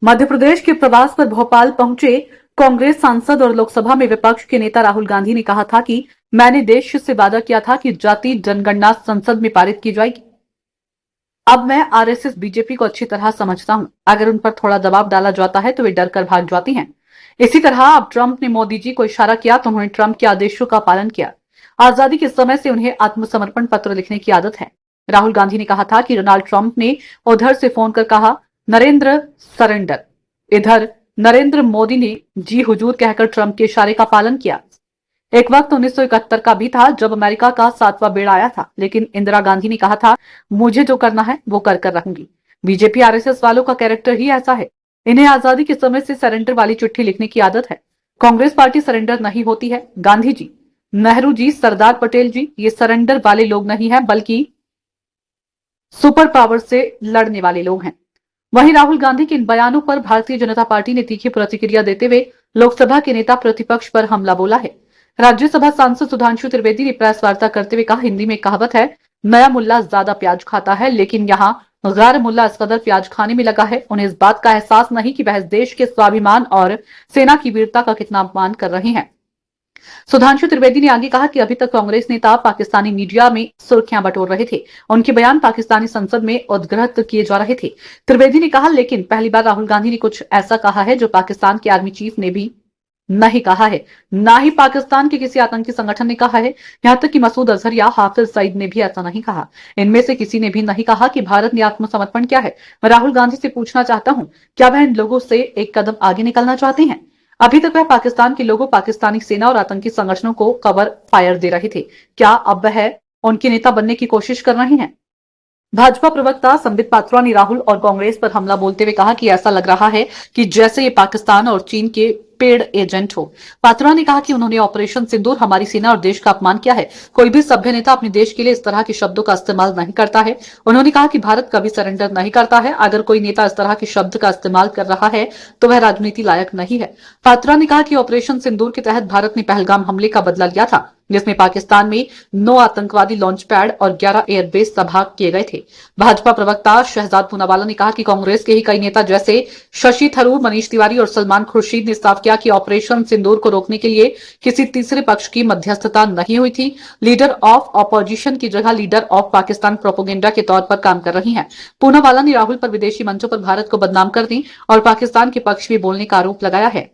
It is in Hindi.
मध्य प्रदेश के प्रवास पर भोपाल पहुंचे कांग्रेस सांसद और लोकसभा में विपक्ष के नेता राहुल गांधी ने कहा था कि मैंने देश से वादा किया था कि जाति जनगणना संसद में पारित की जाएगी। अब मैं आरएसएस बीजेपी को अच्छी तरह समझता हूं। अगर उन पर थोड़ा दबाव डाला जाता है तो वे डर कर भाग जाती हैं। इसी तरह अब ट्रंप ने मोदी जी को इशारा किया तो उन्होंने ट्रंप के आदेशों का पालन किया। आजादी के समय से उन्हें आत्मसमर्पण पत्र लिखने की आदत है। राहुल गांधी ने कहा था कि डोनाल्ड ट्रंप ने उधर से फोन कर कहा, नरेंद्र सरेंडर। इधर नरेंद्र मोदी ने जी हुजूर कहकर ट्रंप के इशारे का पालन किया। एक वक्त 1971 का भी था जब अमेरिका का 7वां बेड़ा आया था, लेकिन इंदिरा गांधी ने कहा था, मुझे जो करना है वो कर कर रहूंगी। बीजेपी आरएसएस वालों का कैरेक्टर ही ऐसा है। इन्हें आजादी के समय से सरेंडर वाली चिट्ठी लिखने की आदत है। कांग्रेस पार्टी सरेंडर नहीं होती है। गांधी जी, नेहरू जी, सरदार पटेल जी ये सरेंडर वाले लोग नहीं है, बल्कि सुपर पावर से लड़ने वाले लोग हैं। वहीं राहुल गांधी के इन बयानों पर भारतीय जनता पार्टी ने तीखी प्रतिक्रिया देते हुए लोकसभा के नेता प्रतिपक्ष पर हमला बोला है। राज्यसभा सांसद सुधांशु त्रिवेदी ने प्रेस वार्ता करते हुए कहा, हिंदी में कहावत है, नया मुल्ला ज्यादा प्याज खाता है, लेकिन यहाँ गैर मुल्ला इस कदर प्याज खाने में लगा है, उन्हें इस बात का एहसास नहीं कि वह इस देश के स्वाभिमान और सेना की वीरता का कितना अपमान कर रहे हैं। सुधांशु त्रिवेदी ने आगे कहा कि अभी तक कांग्रेस नेता पाकिस्तानी मीडिया में सुर्खियां बटोर रहे थे। उनके बयान पाकिस्तानी संसद में उद्धृत किए जा रहे थे। त्रिवेदी ने कहा, लेकिन पहली बार राहुल गांधी ने कुछ ऐसा कहा है जो पाकिस्तान के आर्मी चीफ ने भी नहीं कहा है, ना ही पाकिस्तान के किसी आतंकी संगठन ने कहा है। यहां तक कि मसूद अजहर या हाफिज सईद ने भी ऐसा नहीं कहा। इनमें से किसी ने भी नहीं कहा कि भारत ने आत्मसमर्पण किया है। मैं राहुल गांधी से पूछना चाहता हूं, क्या वह इन लोगों से एक कदम आगे निकलना चाहते हैं? अभी तक वह पाकिस्तान के लोगों, पाकिस्तानी सेना और आतंकी संगठनों को कवर फायर दे रहे थे। क्या अब वह उनके नेता बनने की कोशिश कर रहे हैं? भाजपा प्रवक्ता संबित पात्रा ने राहुल और कांग्रेस पर हमला बोलते हुए कहा कि ऐसा लग रहा है कि जैसे ये पाकिस्तान और चीन के पेड एजेंट हो। पात्रा ने कहा कि उन्होंने ऑपरेशन सिंदूर हमारी सेना और देश का अपमान किया है। कोई भी सभ्य नेता अपने देश के लिए इस तरह के शब्दों का इस्तेमाल नहीं करता है। उन्होंने कहा कि भारत कभी सरेंडर नहीं करता है। अगर कोई नेता इस तरह के शब्द का इस्तेमाल कर रहा है तो वह राजनीति लायक नहीं है। पात्रा ने कहा कि ऑपरेशन सिंदूर के तहत भारत ने पहलगाम हमले का बदला लिया था, जिसमें पाकिस्तान में 9 आतंकवादी लॉन्च पैड और 11 एयरबेस तबाह किए गए थे। भाजपा प्रवक्ता शहजाद पूनावाला ने कहा कि कांग्रेस के ही कई नेता जैसे शशि थरूर, मनीष तिवारी और सलमान खुर्शीद ने साफ किया कि ऑपरेशन सिंदूर को रोकने के लिए किसी तीसरे पक्ष की मध्यस्थता नहीं हुई थी। लीडर ऑफ ऑपोजिशन की जगह लीडर ऑफ पाकिस्तान प्रोपोगेंडा के तौर पर काम कर रही हैं। पूनावाला ने राहुल पर विदेशी मंचों पर भारत को बदनाम करने और पाकिस्तान के पक्ष में बोलने का आरोप लगाया है।